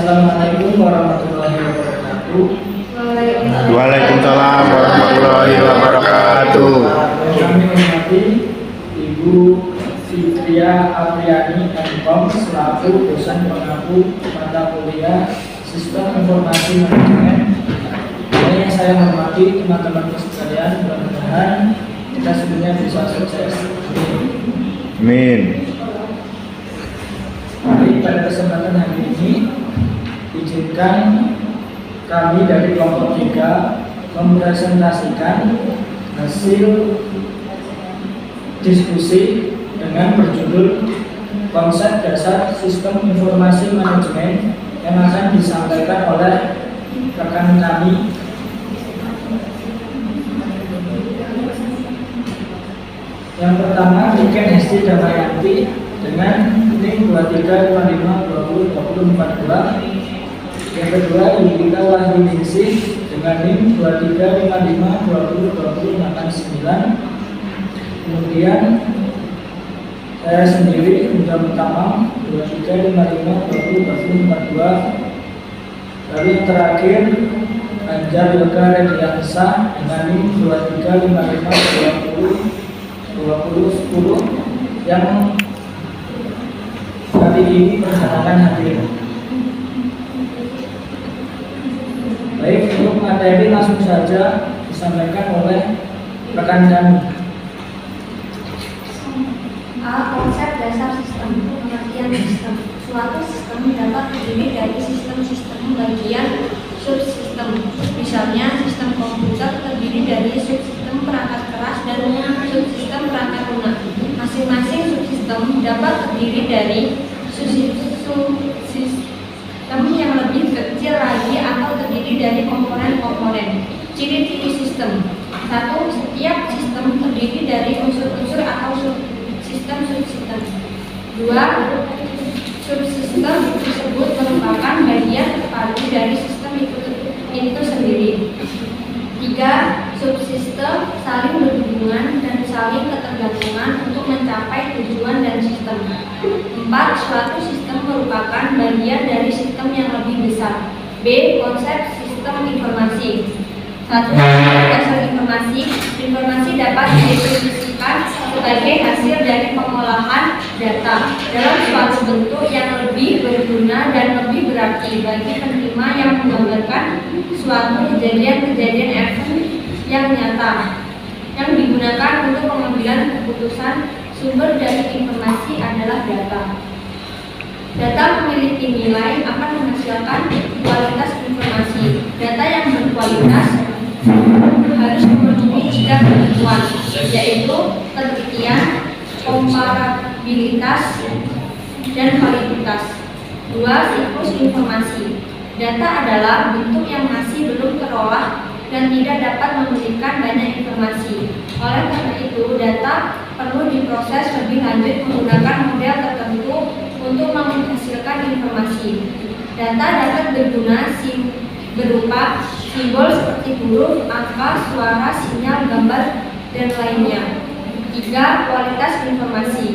Assalamualaikum warahmatullahi wabarakatuh. Waalaikumsalam warahmatullahi wabarakatuh. Kami hormati Ibu Fitria Apriani MKOM selaku dosen pengampu mata kuliah Sistem Informasi Manajemen. Yang saya hormati teman-teman sekalian, mudah-mudahan kita semuanya bisa sukses. Amin. Mari pada kesempatan hari ini izinkan kami dari kelompok 3 mempresentasikan hasil diskusi dengan berjudul Konsep Dasar Sistem Informasi Manajemen yang akan disampaikan oleh rekan kami. Yang pertama, Niken Hesti Damayanti dengan NIM 2355202042. Yang kedua, Yudhika Wahyuningsih dengan NIM 2355202089. Kemudian saya sendiri Indra Utama 2355202042. Lalu yang terakhir Anjar Yoga Rediansa dengan NIM 2355202010 yang hari ini perkenalkan hadir. Baik, untuk materi langsung saja disampaikan oleh rekan kami. Konsep dasar sistem. Pengertian sistem. Suatu sistem dapat terdiri dari sistem-sistem bagian subsistem. Misalnya, sistem komputer terdiri dari subsistem perangkat keras dan subsistem perangkat lunak. Masing-masing subsistem dapat terdiri dari subsistem yang lebih kecil lagi atau terdiri dari komponen-komponen. Ciri-ciri sistem. 1. Setiap sistem terdiri dari unsur-unsur atau subsistem. 2. Subsistem tersebut merupakan bagian terpadu dari sistem itu sendiri. 3. Subsistem saling berhubungan dan saling ketergantungan untuk mencapai tujuan dan sistem. 4. Suatu sistem merupakan bagian dari sistem yang lebih besar. B. Konsep sistem informasi. 1. Dasar informasi. Informasi dapat didefinisikan sebagai hasil dari pengolahan data dalam suatu bentuk yang lebih berguna dan lebih berarti bagi penerima yang menggambarkan suatu kejadian-kejadian event yang nyata yang digunakan untuk pengambilan keputusan. Sumber dari informasi adalah data. Data memiliki nilai akan menghasilkan kualitas informasi. Data yang berkualitas harus memenuhi 3 ketentuan, yaitu penelitian, komparabilitas, dan validitas. 2. Siklus informasi. Data adalah bentuk yang masih belum terolah dan tidak dapat memberikan banyak informasi. Oleh karena itu, data perlu diproses lebih lanjut menggunakan model tertentu untuk menghasilkan informasi. Data dapat berguna berupa simbol seperti huruf, angka, suara, sinyal, gambar, dan lainnya. 3. Kualitas informasi.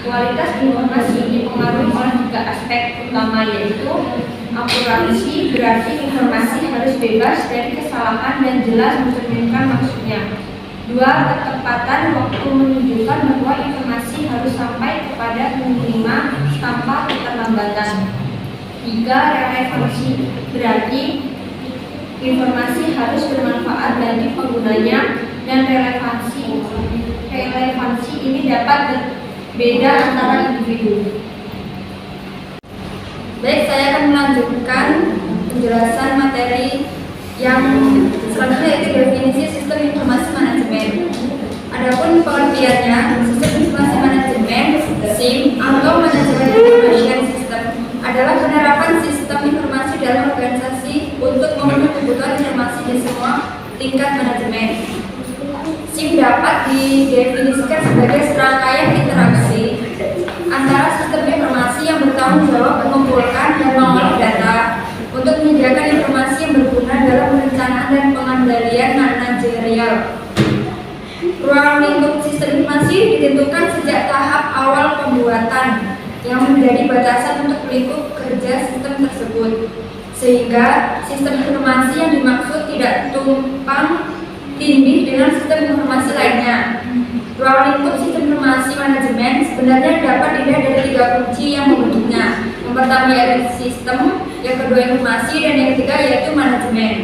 Kualitas informasi dipengaruhi oleh 3 aspek utama, yaitu akurasi, berarti informasi harus bebas dari kesalahan dan jelas mencerminkan maksudnya. 2. Ketepatan waktu menunjukkan bahwa informasi harus sampai kepada penerima tanpa keterlambatan. 3. Relevansi, berarti informasi harus bermanfaat bagi penggunanya, dan relevansi ini dapat berbeda antara individu. Baik, saya akan melanjutkan penjelasan materi yang selanjutnya, yaitu definisi sistem informasi manajemen. Adapun pengertiannya, sistem informasi manajemen (SIM) atau Management Information System adalah penerapan sistem informasi dalam organisasi untuk memenuhi kebutuhan informasi di semua tingkat manajemen. SIM dapat didefinisikan sebagai serangkaian interaksi antara sistem informasi yang bertanggung jawab mengumpulkan dan mengolah data untuk menyediakan informasi yang berguna dalam perencanaan dan pengendalian manajerial. Ruang lingkup sistem informasi ditentukan sejak tahap awal pembuatan yang menjadi batasan untuk lingkup kerja sistem sistem tersebut, sehingga sistem informasi yang dimaksud tidak tumpang tindih dengan sistem informasi lainnya. Ruang lingkup sistem informasi manajemen sebenarnya dapat dilihat dari 3 kunci yang membentuknya. Yang pertama yaitu sistem, yang kedua informasi, dan yang ketiga yaitu manajemen.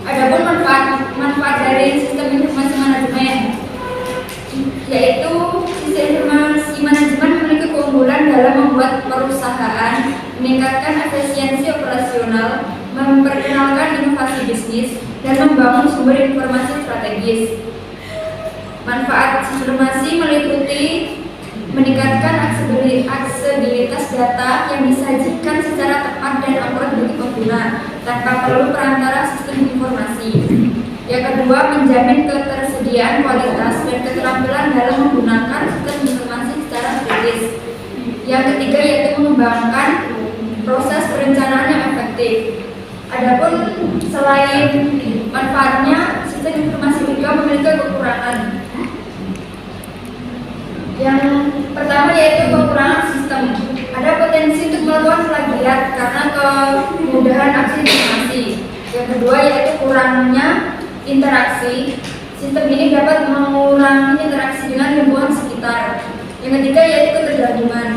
Adapun manfaat dari sistem informasi manajemen, yaitu sistem informasi manajemen memiliki keunggulan dalam membuat perusahaan meningkatkan efisiensi operasional, memperkenalkan inovasi bisnis, dan membangun sumber informasi strategis. Manfaat sistem informasi meliputi meningkatkan aksesibilitas data yang disajikan secara tepat dan akurat bagi pengguna tanpa perlu perantara sistem informasi. Yang kedua, menjamin ketersediaan kualitas dan keterampilan dalam menggunakan sistem informasi secara kritis. Yang ketiga yaitu mengembangkan proses perencanaan yang efektif. Adapun selain manfaatnya, sistem informasi juga memiliki kekurangan. Yang pertama yaitu kekurangan sistem. Ada potensi untuk melakukan plagiat karena kemudahan akses informasi. Yang kedua yaitu kurangnya interaksi. Sistem ini dapat mengurangi interaksi dengan lingkungan sekitar. Yang ketiga yaitu ketergantungan.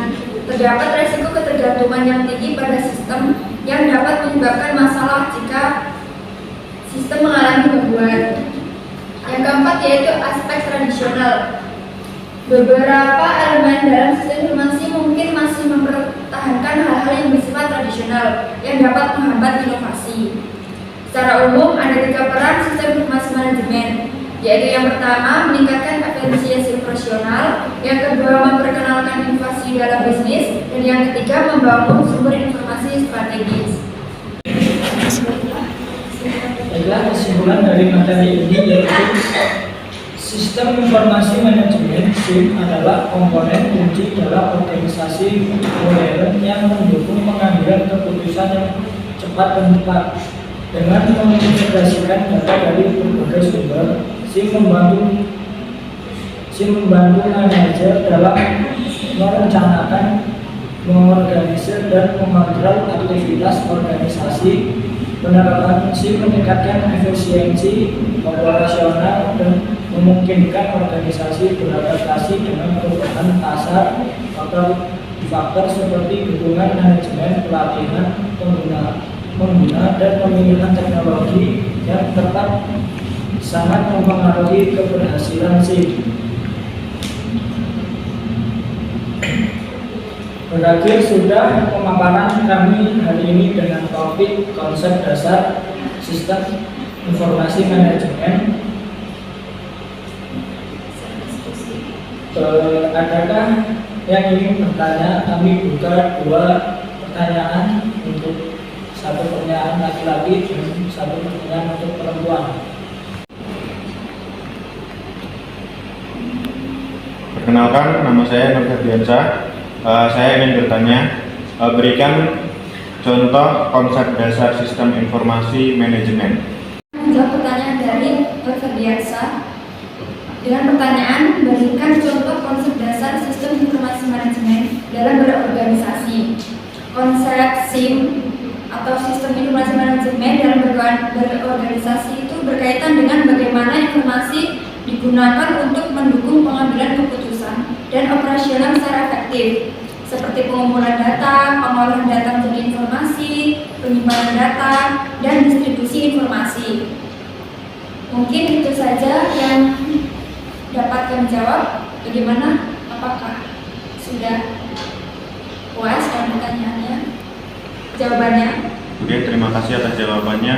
Terdapat resiko ketergantungan yang tinggi pada sistem yang dapat menyebabkan masalah jika sistem mengalami gangguan. Yang keempat yaitu aspek tradisional. Beberapa elemen dalam sistem informasi mungkin masih mempertahankan hal-hal yang bersifat tradisional yang dapat menghambat inovasi. Secara umum ada 3 peran sistem informasi manajemen, yaitu yang pertama meningkatkan efisiensi operasional, yang kedua memperkenalkan inovasi dalam bisnis, dan yang ketiga membangun sumber informasi strategis. Baiklah, kesimpulan dari materi ini yaitu sistem informasi manajemen SIM adalah komponen kunci dalam organisasi modern yang mendukung pengambilan keputusan yang cepat dan tepat. Dengan mengintegrasikan data dari berbagai sumber, SIM membantu manajer dalam merencanakan, mengorganisir, dan mengontrol aktivitas organisasi. Penerapan SIM meningkatkan efisiensi operasional dan memungkinkan organisasi beradaptasi dengan perubahan pasar atau faktor seperti dukungan manajemen, pelatihan pengguna, dan pemilihan teknologi yang tepat sangat mempengaruhi keberhasilan SIM. Berakhir sudah pemaparan kami hari ini dengan topik konsep dasar sistem informasi manajemen. Adakah yang ingin bertanya? Kami buka 2 pertanyaan, untuk 1 pertanyaan laki-laki dan 1 pertanyaan untuk perempuan. Perkenalkan, nama saya Nur Ferdiansyah. Saya ingin bertanya, berikan contoh konsep dasar sistem informasi manajemen. Menjawab pertanyaan dari Nur Ferdiansyah dengan pertanyaan, berikan contoh konsep dasar sistem informasi manajemen dalam berorganisasi. Konsep SIM atau sistem informasi manajemen dalam berorganisasi itu berkaitan dengan bagaimana informasi digunakan untuk mendukung pengambilan keputusan dan operasional secara efektif, seperti pengumpulan data, pengolahan data menjadi informasi, penyimpanan data, dan distribusi informasi. Mungkin itu saja yang dapat kami jawab. Bagaimana? Apakah sudah puas dengan pertanyaannya? Jawabannya? Oke, terima kasih atas jawabannya.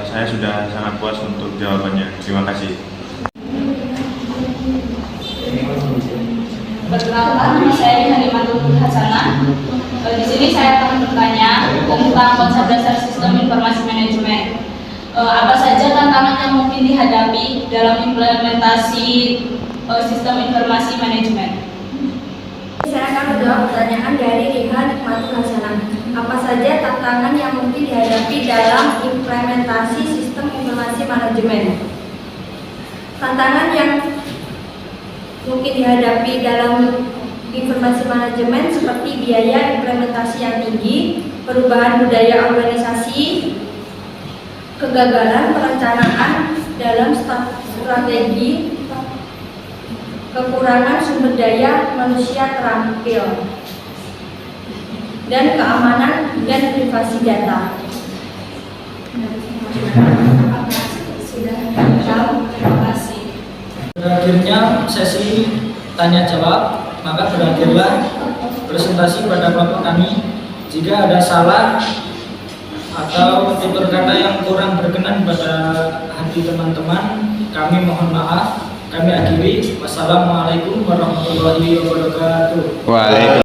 Saya sudah sangat puas untuk jawabannya. Terima kasih. Perkenalkan, nama saya Halimatul Hasanah. Di sini saya akan bertanya tentang konsep dasar sistem informasi manajemen. Apa saja tantangan yang mungkin dihadapi dalam implementasi sistem informasi manajemen? Saya akan menjawab pertanyaan dari Halimatul Hasanah. Apa saja tantangan yang mungkin dihadapi dalam implementasi sistem informasi manajemen? Tantangan yang mungkin dihadapi dalam informasi manajemen seperti biaya implementasi yang tinggi, perubahan budaya organisasi, kegagalan perencanaan dalam strategi, kekurangan sumber daya manusia terampil, dan keamanan dan privasi data. Terima kasih. Berakhirnya sesi tanya jawab, maka berakhirlah presentasi pada kelompok kami. Jika ada salah atau tutur kata yang kurang berkenan pada hati teman-teman, kami mohon maaf. Kami akhiri. Wassalamualaikum warahmatullahi wabarakatuh. Waalaikumsalam.